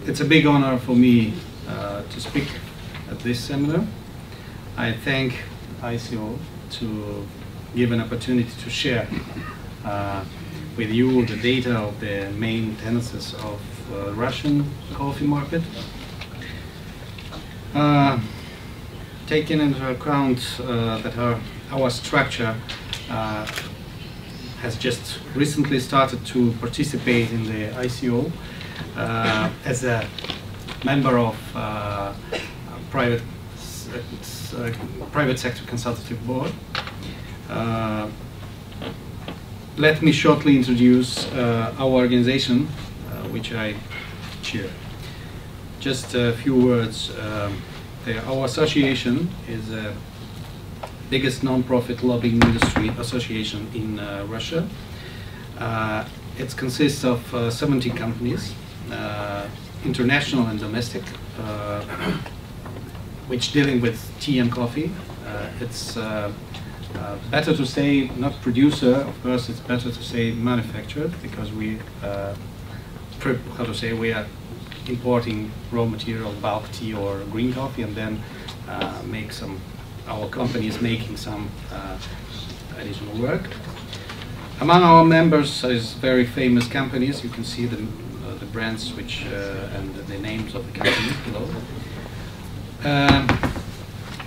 It's a big honor for me to speak at this seminar. I thank ICO to give an opportunity to share with you the data of the main tendencies of Russian coffee market. Taking into account that our structure has just recently started to participate in the ICO as a member of private sector consultative board. Let me shortly introduce our organization, which I chair. Just a few words. Our association is the biggest non-profit lobbying industry association in Russia. It consists of 70 companies, international and domestic, which dealing with tea and coffee. It's better to say not producer, of course it's better to say manufactured, because we we are importing raw material, bulk tea or green coffee, and then our company is making some additional work. Among our members is very famous companies. You can see the brands which and the names of the companies below.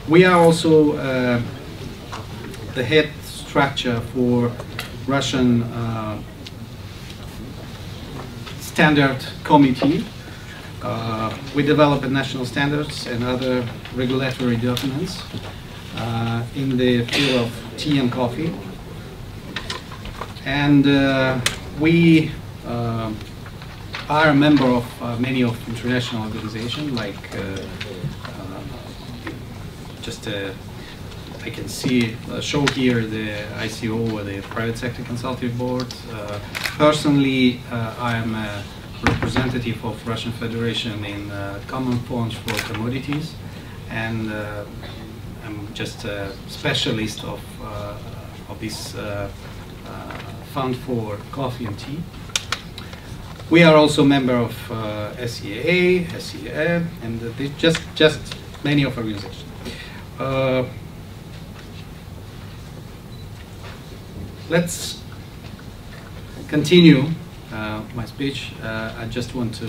We are also the head structure for Russian standard committee. We develop national standards and other regulatory documents in the field of tea and coffee. And we are a member of many of international organizations, like I can show here the ICO, or the Private Sector Consultative Board. Personally, I am a representative of Russian Federation in Common Funds for Commodities, and I'm just a specialist of this fund for coffee and tea. We are also member of SEA, SEA, and just many of organizations. Let's continue my speech. I just want to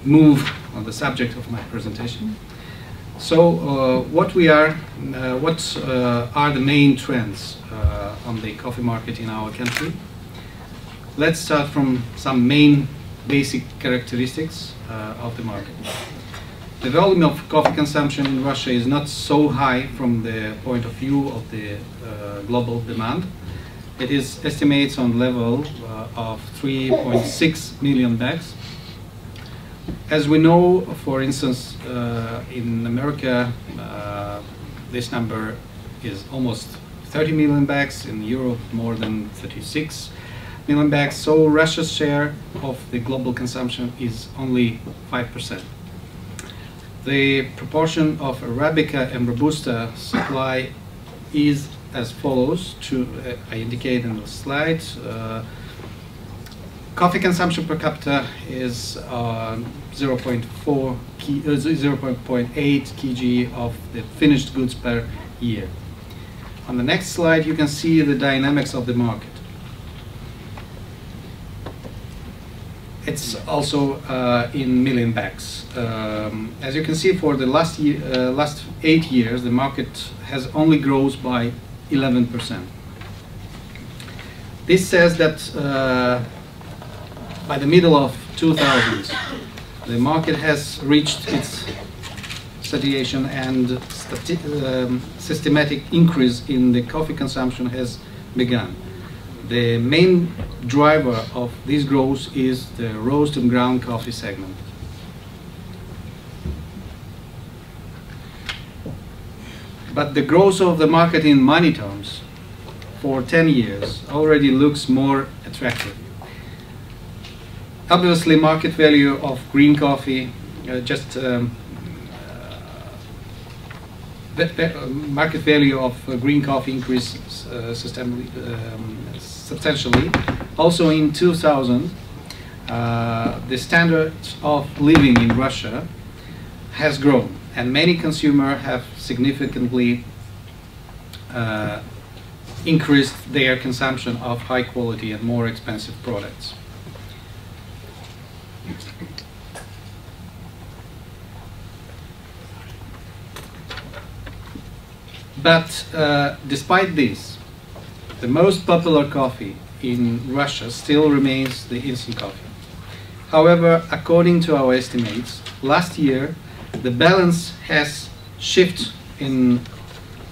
move on the subject of my presentation. So, what are the main trends on the coffee market in our country? Let's start from some main basic characteristics of the market. The volume of coffee consumption in Russia is not so high from the point of view of the global demand. It is estimates on level of 3.6 million bags. As we know, for instance, in America, this number is almost 30 million bags, in Europe more than 36 million bags, so Russia's share of the global consumption is only 5%. The proportion of Arabica and Robusta supply is as follows, I indicate in the slide. Coffee consumption per capita is 0.8 kg of the finished goods per year. On the next slide, you can see the dynamics of the market. It's also in million bags. As you can see, for the last 8 years, the market has only grown by 11%. This says that by the middle of 2000s, the market has reached its saturation, and systematic increase in the coffee consumption has begun. The main driver of this growth is the roast and ground coffee segment. But the growth of the market in money terms for 10 years already looks more attractive. Obviously, market value of green coffee, market value of green coffee increased substantially. Also in 2000, the standard of living in Russia has grown, and many consumers have significantly increased their consumption of high quality and more expensive products. But despite this, the most popular coffee in Russia still remains the instant coffee. However, according to our estimates, last year the balance has shifted in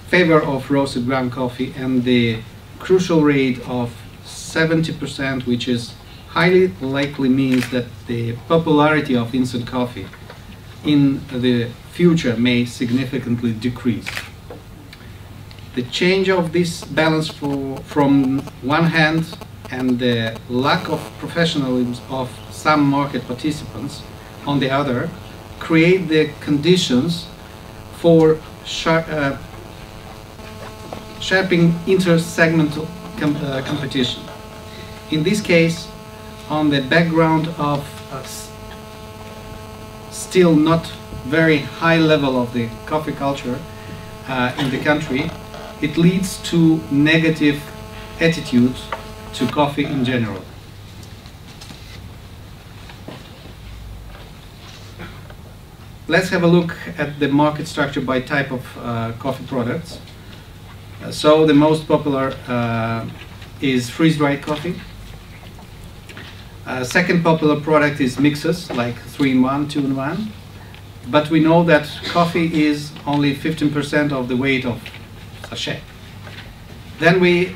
favor of roasted ground coffee, and the crucial rate of 70%, which is highly likely, means that the popularity of instant coffee in the future may significantly decrease. The change of this balance from one hand, and the lack of professionalism of some market participants on the other, create the conditions for sharpening inter-segmental competition. In this case, on the background of still not very high level of the coffee culture in the country, it leads to negative attitudes to coffee in general. Let's have a look at the market structure by type of coffee products. So the most popular is freeze-dried coffee. Second popular product is mixes, like 3-in-1, 2-in-1. But we know that coffee is only 15% of the weight of sachet. Then we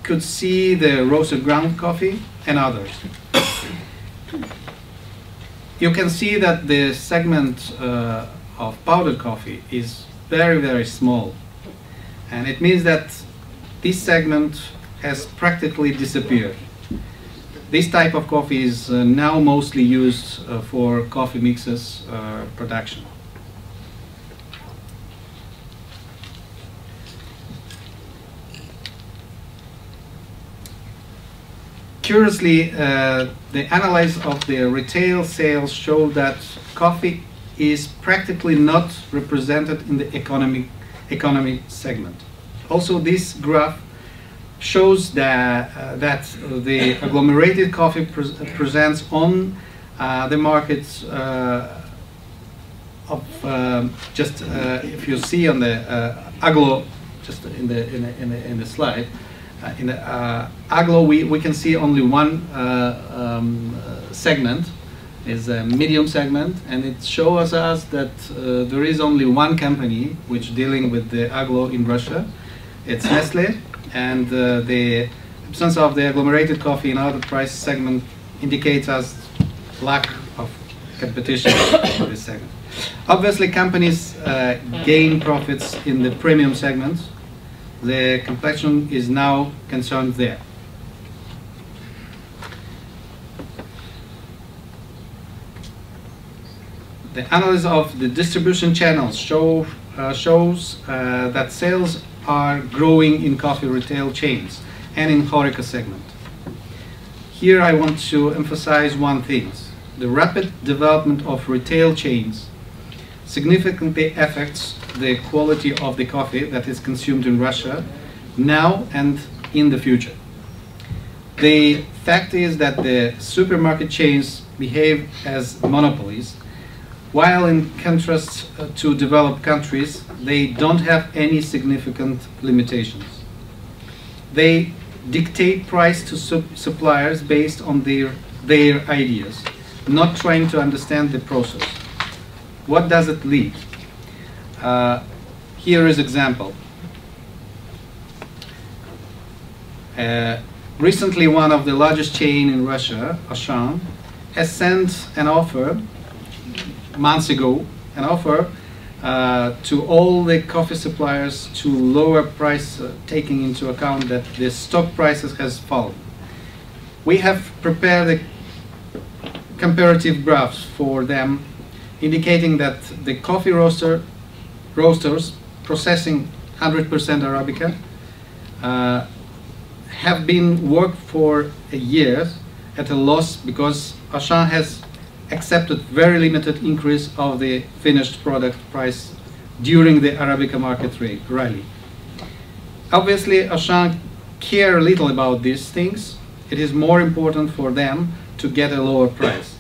could see the roasted ground coffee and others. You can see that the segment of powdered coffee is very, very small. And it means that this segment has practically disappeared. This type of coffee is now mostly used for coffee mixes production. Curiously, the analysis of the retail sales show that coffee is practically not represented in the economy segment. Also, this graph shows that the agglomerated coffee presents on the markets of if you see on the agglo, just in the slide. In the agglo, we can see only one segment, is a medium segment, and it shows us that there is only one company which dealing with the agglo in Russia. It's Nestle, and the absence of the agglomerated coffee in other price segment indicates us lack of competition for this segment. Obviously, companies gain profits in the premium segment. The complexion is now concerned there. The analysis of the distribution channels shows that sales are growing in coffee retail chains and in HoReCa segment. Here I want to emphasize one thing. The rapid development of retail chains significantly affects the quality of the coffee that is consumed in Russia now and in the future. The fact is that the supermarket chains behave as monopolies, while in contrast to developed countries, they don't have any significant limitations. They dictate price to suppliers based on their ideas, not trying to understand the process. What does it lead? Here is example. Recently, one of the largest chain in Russia, Auchan, has sent an offer months ago, an offer to all the coffee suppliers to lower price, taking into account that the stock prices has fallen. We have prepared the comparative graphs for them, indicating that the coffee roasters processing 100% Arabica have been worked for a year at a loss because Auchan has accepted very limited increase of the finished product price during the Arabica market rally. Obviously, Auchan care little about these things. It is more important for them to get a lower price.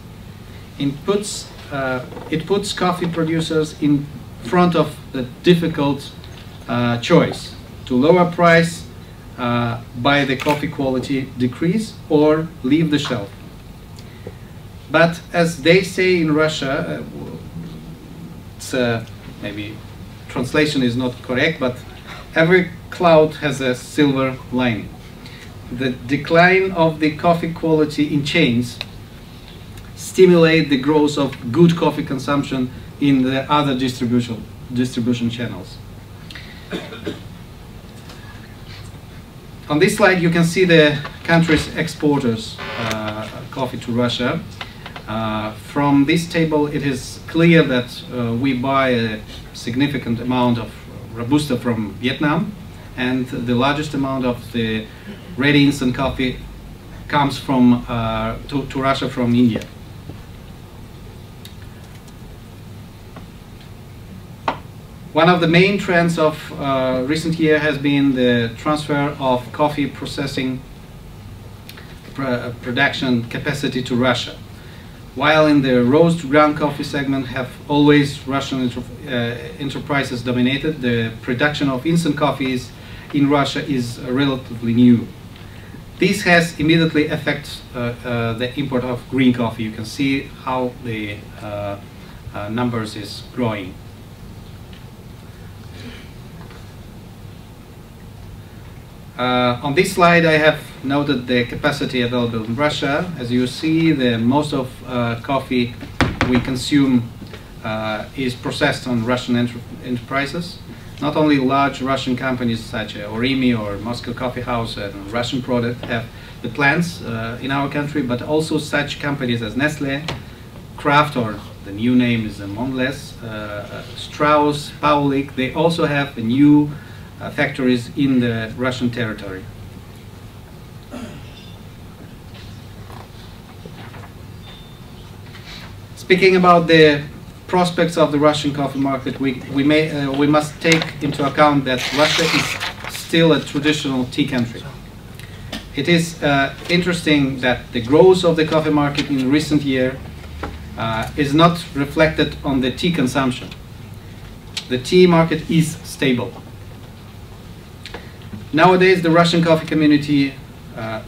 It puts coffee producers in front of the difficult choice to lower price by the coffee quality decrease or leave the shelf. But as they say in Russia, maybe translation is not correct, but every cloud has a silver lining. The decline of the coffee quality in chains stimulate the growth of good coffee consumption in the other distribution channels. On this slide you can see the country's exporters coffee to Russia. From this table it is clear that we buy a significant amount of Robusta from Vietnam, and the largest amount of the ready instant coffee comes from to Russia from India. One of the main trends of recent year has been the transfer of coffee processing production capacity to Russia. While in the roast ground coffee segment have always Russian enterprises dominated, the production of instant coffees in Russia is relatively new. This has immediately affected the import of green coffee. You can see how the numbers is growing. On this slide I have noted the capacity available in Russia. As you see, most of coffee we consume is processed on Russian enterprises. Not only large Russian companies such as Orimi or Moscow Coffee House and Russian Product have the plants in our country, but also such companies as Nestle, Kraft, or the new name is Mondelez, Strauss, Paulik. They also have a new factories in the Russian territory. Speaking about the prospects of the Russian coffee market, we must take into account that Russia is still a traditional tea country. It is interesting that the growth of the coffee market in recent years is not reflected on the tea consumption. The tea market is stable. Nowadays, the Russian coffee community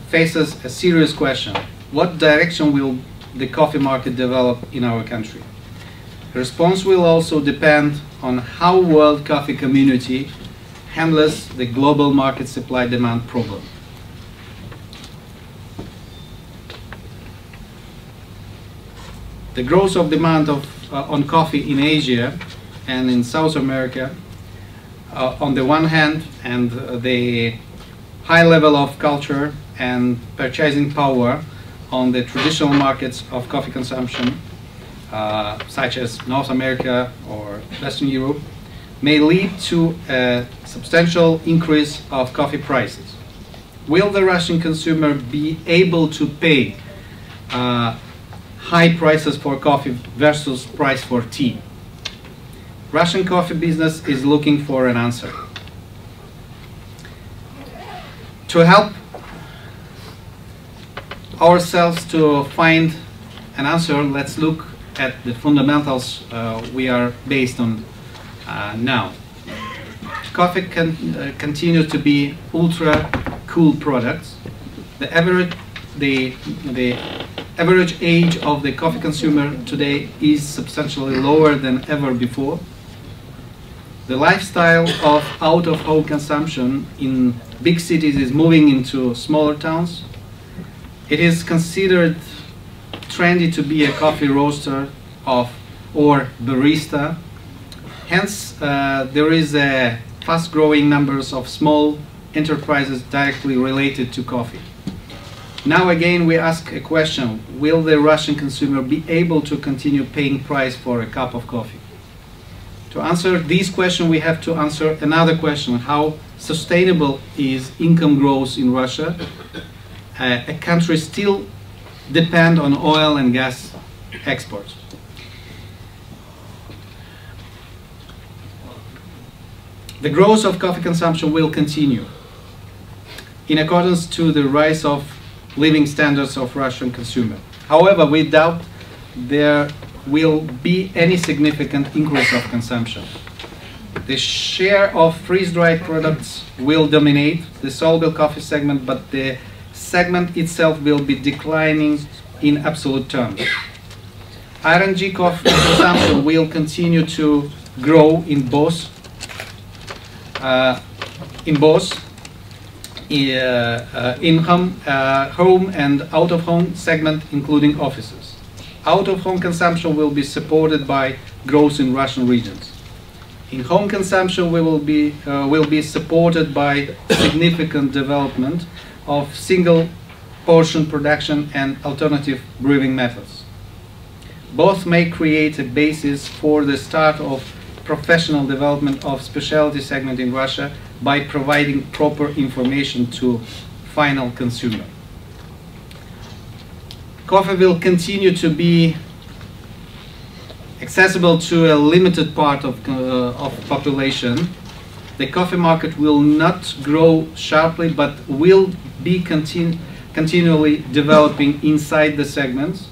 faces a serious question. What direction will the coffee market develop in our country? The response will also depend on how world coffee community handles the global market supply-demand problem. The growth of demand on coffee in Asia and in South America on the one hand, and the high level of culture and purchasing power on the traditional markets of coffee consumption, such as North America or Western Europe, may lead to a substantial increase of coffee prices. Will the Russian consumer be able to pay high prices for coffee versus price for tea? Russian coffee business is looking for an answer. To help ourselves to find an answer, let's look at the fundamentals we are based on now. Coffee continues to be ultra cool products. The average age of the coffee consumer today is substantially lower than ever before. The lifestyle of out-of-home consumption in big cities is moving into smaller towns. It is considered trendy to be a coffee roaster or barista. Hence, there is a fast-growing numbers of small enterprises directly related to coffee. Now again we ask a question: will the Russian consumer be able to continue paying price for a cup of coffee? To answer this question, we have to answer another question: how sustainable is income growth in Russia, a country still depend on oil and gas exports. The growth of coffee consumption will continue in accordance to the rise of living standards of Russian consumer. However, we doubt there will be any significant increase of consumption. The share of freeze-dried products will dominate the soluble coffee segment, but the segment itself will be declining in absolute terms. R&G coffee consumption will continue to grow in both home and out-of-home segment, including offices. Out-of-home consumption will be supported by growth in Russian regions. In-home consumption will be supported by significant development of single portion production and alternative brewing methods. Both may create a basis for the start of professional development of specialty segment in Russia by providing proper information to final consumer. Coffee will continue to be accessible to a limited part of population. The coffee market will not grow sharply, but will be continually developing inside the segments,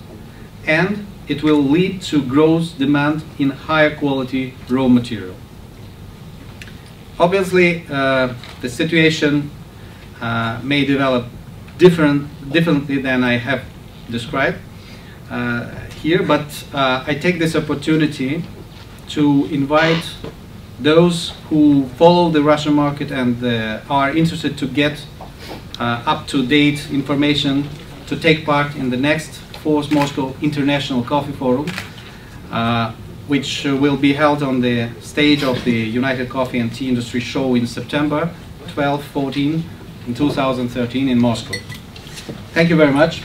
and it will lead to growth demand in higher quality raw material. Obviously, the situation may develop differently than I have described here, but I take this opportunity to invite those who follow the Russian market and are interested to get up-to-date information to take part in the next 4th Moscow International Coffee Forum, which will be held on the stage of the United Coffee and Tea Industry Show in September 12-14 in 2013 in Moscow. Thank you very much.